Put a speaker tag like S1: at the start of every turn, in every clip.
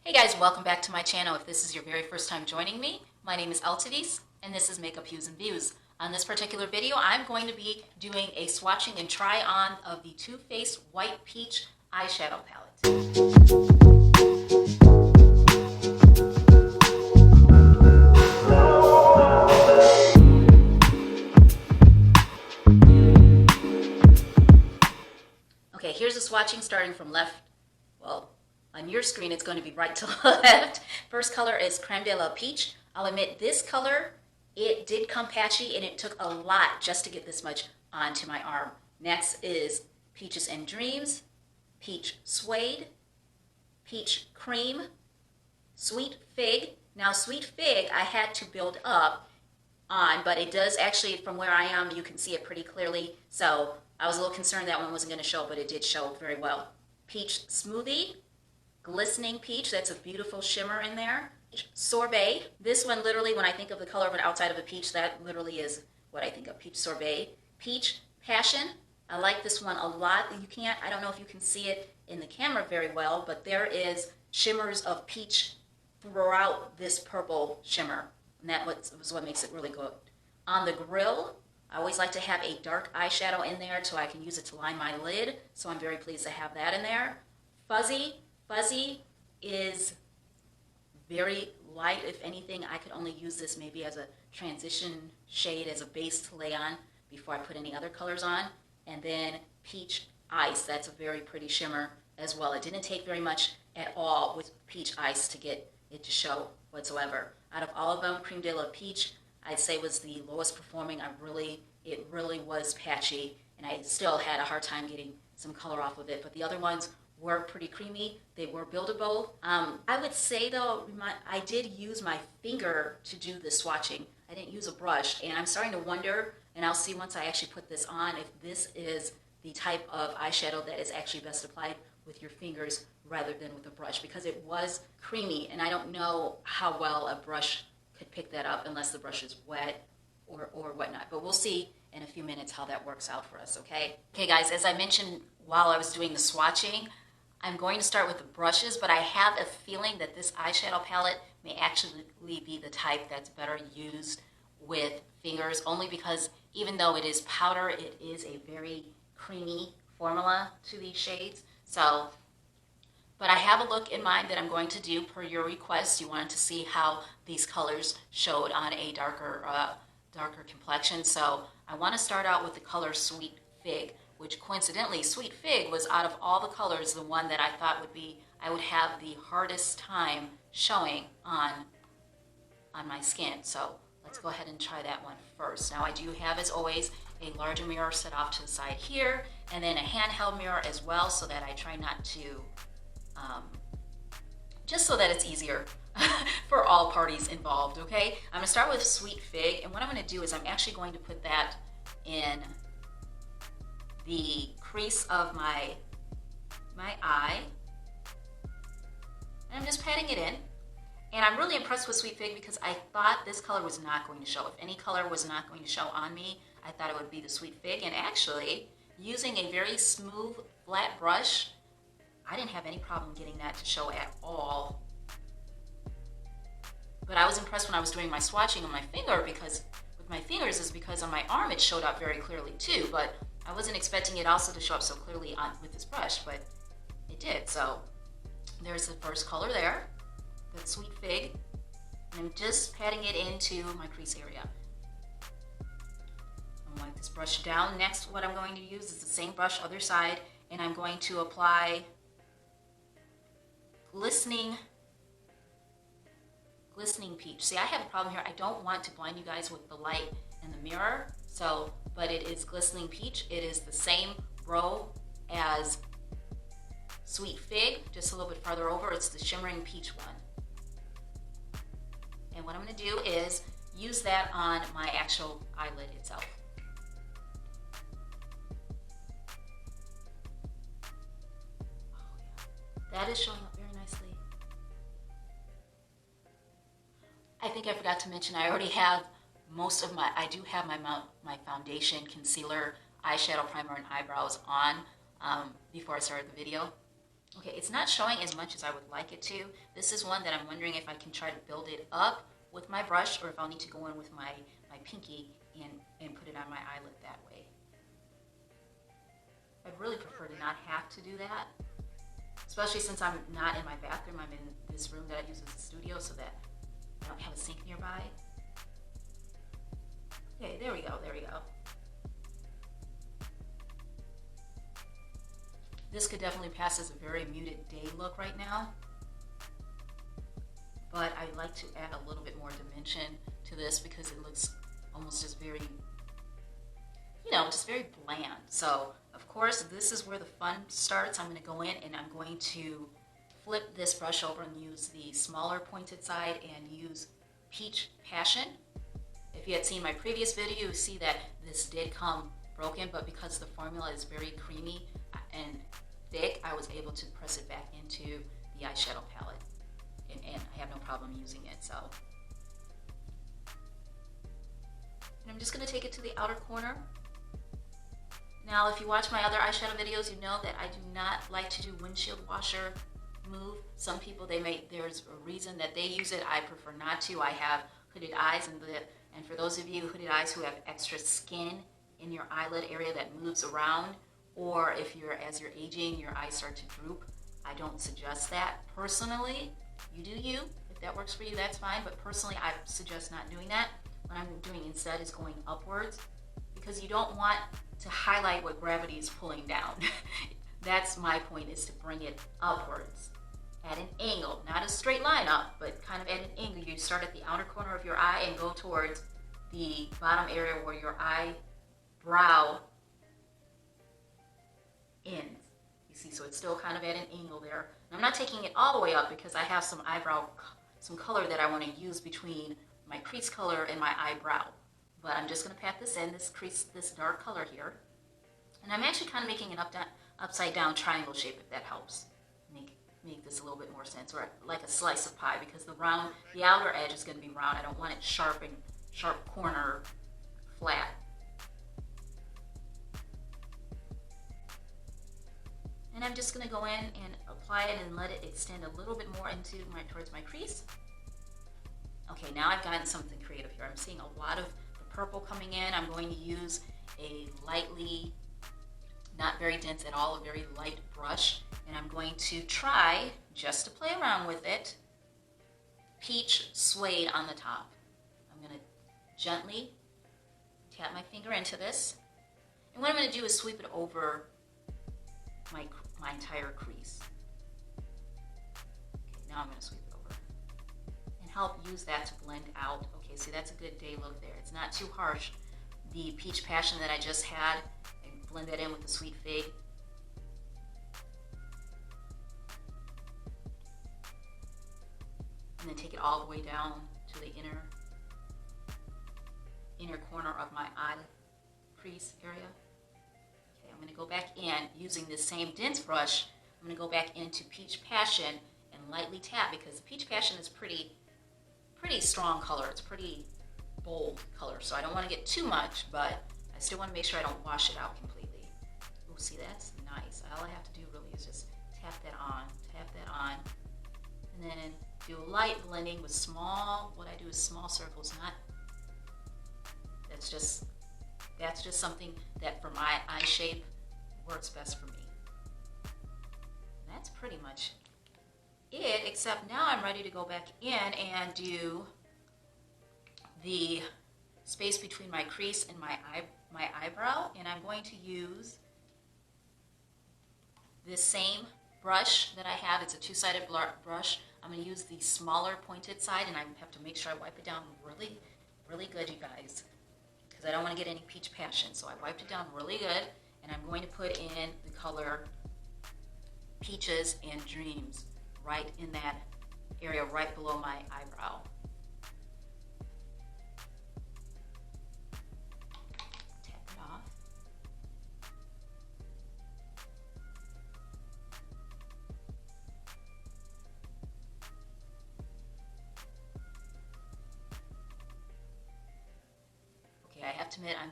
S1: Hey guys, welcome back to my channel. If this is your very first time joining me, my name is LATASHÁ and this is Makeup Hues and Views. On this particular video, I'm going to be doing a swatching and try on of the Too Faced White Peach eyeshadow palette. Okay, here's the swatching starting from left. Well, on your screen, it's going to be right to left. First color is Creme de la Peach. I'll admit this color, it did come patchy and it took a lot just to get this much onto my arm. Next is Peaches and Dreams, Peach Suede, Peach Cream, Sweet Fig. Now Sweet Fig I had to build up on, but it does actually, from where I am, you can see it pretty clearly. So I was a little concerned that one wasn't going to show, but it did show very well. Peach Smoothie, Glistening Peach, that's a beautiful shimmer in there. Sorbet, this one literally, when I think of the color of an outside of a peach, that literally is what I think of, Peach Sorbet. Peach Passion, I like this one a lot. I don't know if you can see it in the camera very well, but there is shimmers of peach throughout this purple shimmer, and that was what makes it really good. On the Grill, I always like to have a dark eyeshadow in there so I can use it to line my lid, so I'm very pleased to have that in there. Fuzzy is very light. If anything, I could only use this maybe as a transition shade, as a base to lay on before I put any other colors on. And then Peach Ice, that's a very pretty shimmer as well. It didn't take very much at all with Peach Ice to get it to show whatsoever. Out of all of them, Creme de la Peach, I'd say was the lowest performing. It really was patchy, and I still had a hard time getting some color off of it. But the other ones were pretty creamy. They were buildable. I would say though, I did use my finger to do the swatching. I didn't use a brush, and I'm starting to wonder, and I'll see once I actually put this on, if this is the type of eyeshadow that is actually best applied with your fingers rather than with a brush, because it was creamy, and I don't know how well a brush could pick that up unless the brush is wet or whatnot. But we'll see in a few minutes how that works out for us, okay? Okay guys, as I mentioned while I was doing the swatching, I'm going to start with the brushes, but I have a feeling that this eyeshadow palette may actually be the type that's better used with fingers, only because even though it is powder, it is a very creamy formula to these shades. So, but I have a look in mind that I'm going to do per your request. You wanted to see how these colors showed on a darker complexion. So I want to start out with the color Sweet Fig, which coincidentally, Sweet Fig was, out of all the colors, the one that I thought I would have the hardest time showing on my skin. So let's go ahead and try that one first. Now I do have, as always, a larger mirror set off to the side here, and then a handheld mirror as well, so that I try not to, just so that it's easier for all parties involved, okay? I'm gonna start with Sweet Fig, and what I'm gonna do is I'm actually going to put that in the crease of my eye, and I'm just patting it in. And I'm really impressed with Sweet Fig because I thought this color was not going to show. If any color was not going to show on me, I thought it would be the Sweet Fig. And actually, using a very smooth, flat brush, I didn't have any problem getting that to show at all. But I was impressed when I was doing my swatching on my finger, because with my fingers is because on my arm it showed up very clearly too. But I wasn't expecting it also to show up so clearly with this brush, but it did. So there's the first color there, the Sweet Fig. And I'm just patting it into my crease area. I'm going to wipe this brush down. Next, what I'm going to use is the same brush, other side, and I'm going to apply Glistening Peach. See, I have a problem here. I don't want to blind you guys with the light in the mirror, but it is Glistening Peach. It is the same row as Sweet Fig, just a little bit farther over. It's the Shimmering Peach one. And what I'm going to do is use that on my actual eyelid itself. Oh, yeah. That is showing up very nicely. I think I forgot to mention, I already have I do have my foundation, concealer, eyeshadow, primer, and eyebrows on before I started the video. Okay, it's not showing as much as I would like it to. This is one that I'm wondering if I can try to build it up with my brush or if I'll need to go in with my pinky and put it on my eyelid that way. I'd really prefer to not have to do that, especially since I'm not in my bathroom. I'm in this room that I use as a studio so that I don't have a sink nearby. Okay, there we go, there we go. This could definitely pass as a very muted day look right now, but I'd like to add a little bit more dimension to this because it looks almost just very, you know, just very bland. So, of course, this is where the fun starts. I'm going to go in and I'm going to flip this brush over and use the smaller pointed side and use Peach Passion. If you had seen my previous video, you see that this did come broken, but because the formula is very creamy and thick, I was able to press it back into the eyeshadow palette, and I have no problem using it. So, and I'm just going to take it to the outer corner. Now, if you watch my other eyeshadow videos, you know that I do not like to do windshield washer move. Some people, there's a reason that they use it. I prefer not to. I have hooded eyes, and for those of you hooded eyes who have extra skin in your eyelid area that moves around, or if as you're aging, your eyes start to droop, I don't suggest that. Personally, you do you. If that works for you, that's fine. But personally, I suggest not doing that. What I'm doing instead is going upwards, because you don't want to highlight what gravity is pulling down. That's my point, is to bring it upwards at an angle, not a straight line up, but kind of at an angle. You start at the outer corner of your eye and go towards the bottom area where your eyebrow ends. You see, so it's still kind of at an angle there. And I'm not taking it all the way up because I have some color that I want to use between my crease color and my eyebrow. But I'm just going to pat this in, this dark color here. And I'm actually kind of making an upside down triangle shape, if that helps make this a little bit more sense, or like a slice of pie, because the outer edge is going to be round. I don't want it sharp corner flat. And I'm just going to go in and apply it and let it extend a little bit more towards my crease. Okay, now I've gotten something creative here. I'm seeing a lot of the purple coming in. I'm going to use a lightly, not very dense at all, a very light brush, and I'm going to try, just to play around with it, Peach Suede on the top. I'm going to gently tap my finger into this, and what I'm going to do is sweep it over my entire crease. Okay, now I'm going to sweep it over and help use that to blend out. Okay, see, that's a good day look there. It's not too harsh. The Peach Passion that I just had, and blend that in with the Sweet Fig. And then take it all the way down to the inner corner of my eye crease area. Okay, I'm going to go back in using this same dense brush. I'm going to go back into Peach Passion and lightly tap, because the Peach Passion is pretty strong color. It's pretty bold color, so I don't want to get too much, but I still want to make sure I don't wash it out completely. Oh, see, that's nice. All I have to do really is just tap that on, and then do a light blending with what I do is small circles. That's just something that for my eye shape works best for me. And that's pretty much it, except now I'm ready to go back in and do the space between my crease and my eyebrow, and I'm going to use this same brush that I have. It's a two-sided brush. I'm going to use the smaller pointed side, and I have to make sure I wipe it down really, really good, you guys, because I don't want to get any Peach Passion. So I wiped it down really good, and I'm going to put in the color Peaches and Dreams right in that area right below my eyebrow. Tap it off. Okay, I have to admit, I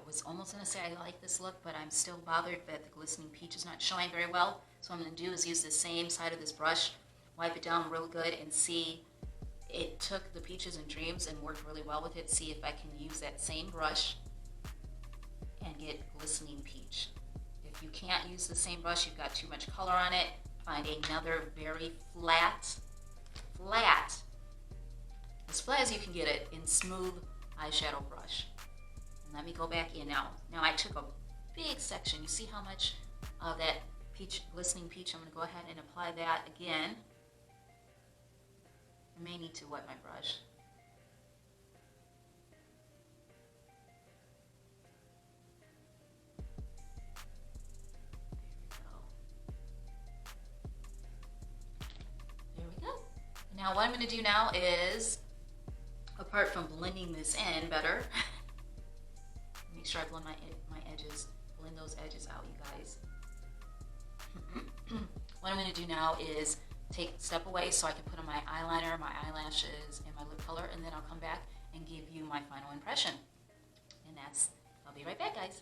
S1: was almost going to say I like this look, but I'm still bothered that the glistening peach is not showing very well. So what I'm going to do is use the same side of this brush, wipe it down real good, and see. It took the Peaches and Dreams and worked really well with it. See if I can use that same brush and get Glistening Peach. If you can't use the same brush, you've got too much color on it, find another very flat, as flat as you can get it, in smooth eyeshadow brush. And let me go back in now. Now I took a big section. You see how much of that peach, Glistening Peach? I'm going to go ahead and apply that again. I may need to wet my brush. There we go. Now what I'm going to do now is, apart from blending this in better, make sure I blend my edges, blend those edges out, you guys. What I'm going to do now is step away so I can put on my eyeliner, my eyelashes, and my lip color, and then I'll come back and give you my final impression. And I'll be right back, guys.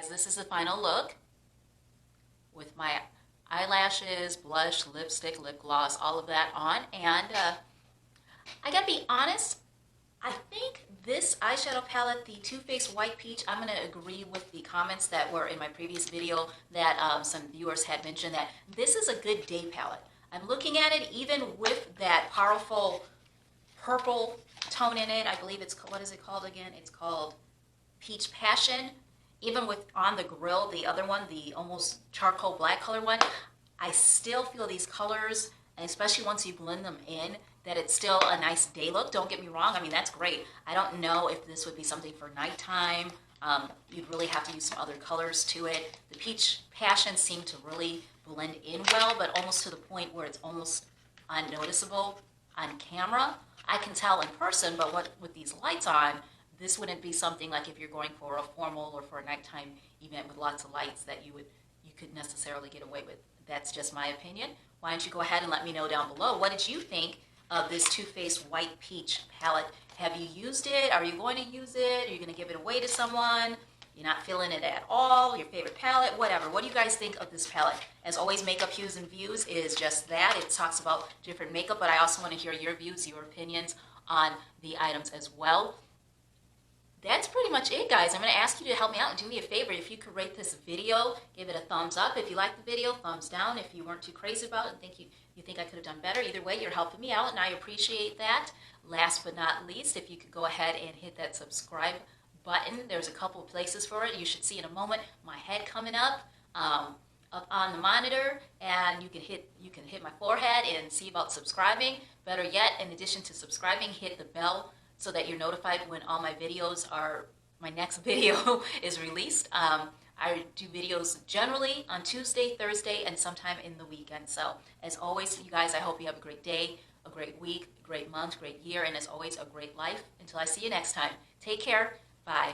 S1: This is the final look with my eyelashes, blush, lipstick, lip gloss, all of that on. And I gotta be honest, I think this eyeshadow palette, the Too Faced White Peach, I'm gonna agree with the comments that were in my previous video that some viewers had mentioned that this is a good day palette. I'm looking at it even with that powerful purple tone in it. I believe it's, what is it called again? It's called Peach Passion. Even with on the grill, the other one, the almost charcoal black color one, I still feel these colors, and especially once you blend them in, that it's still a nice day look. Don't get me wrong, I mean, that's great. I don't know if this would be something for nighttime. You'd really have to use some other colors to it. The Peach Passion seemed to really blend in well, but almost to the point where it's almost unnoticeable on camera. I can tell in person, but with these lights on, this wouldn't be something like if you're going for a formal or for a nighttime event with lots of lights that you could necessarily get away with. That's just my opinion. Why don't you go ahead and let me know down below. What did you think of this Too Faced White Peach palette? Have you used it? Are you going to use it? Are you going to give it away to someone? You're not feeling it at all? Your favorite palette? Whatever. What do you guys think of this palette? As always, Makeup Hues and Views is just that. It talks about different makeup, but I also want to hear your views, your opinions on the items as well. That's pretty much it, guys. I'm going to ask you to help me out and do me a favor. If you could rate this video, give it a thumbs up. If you like the video, thumbs down. If you weren't too crazy about it and you think I could have done better, either way, you're helping me out, and I appreciate that. Last but not least, if you could go ahead and hit that subscribe button. There's a couple of places for it. You should see in a moment my head coming up on the monitor, and you can hit my forehead and see about subscribing. Better yet, in addition to subscribing, hit the bell so that you're notified when all my videos my next video is released. I do videos generally on Tuesday, Thursday, and sometime in the weekend. So as always, you guys, I hope you have a great day, a great week, a great month, great year, and as always, a great life. Until I see you next time, take care. Bye.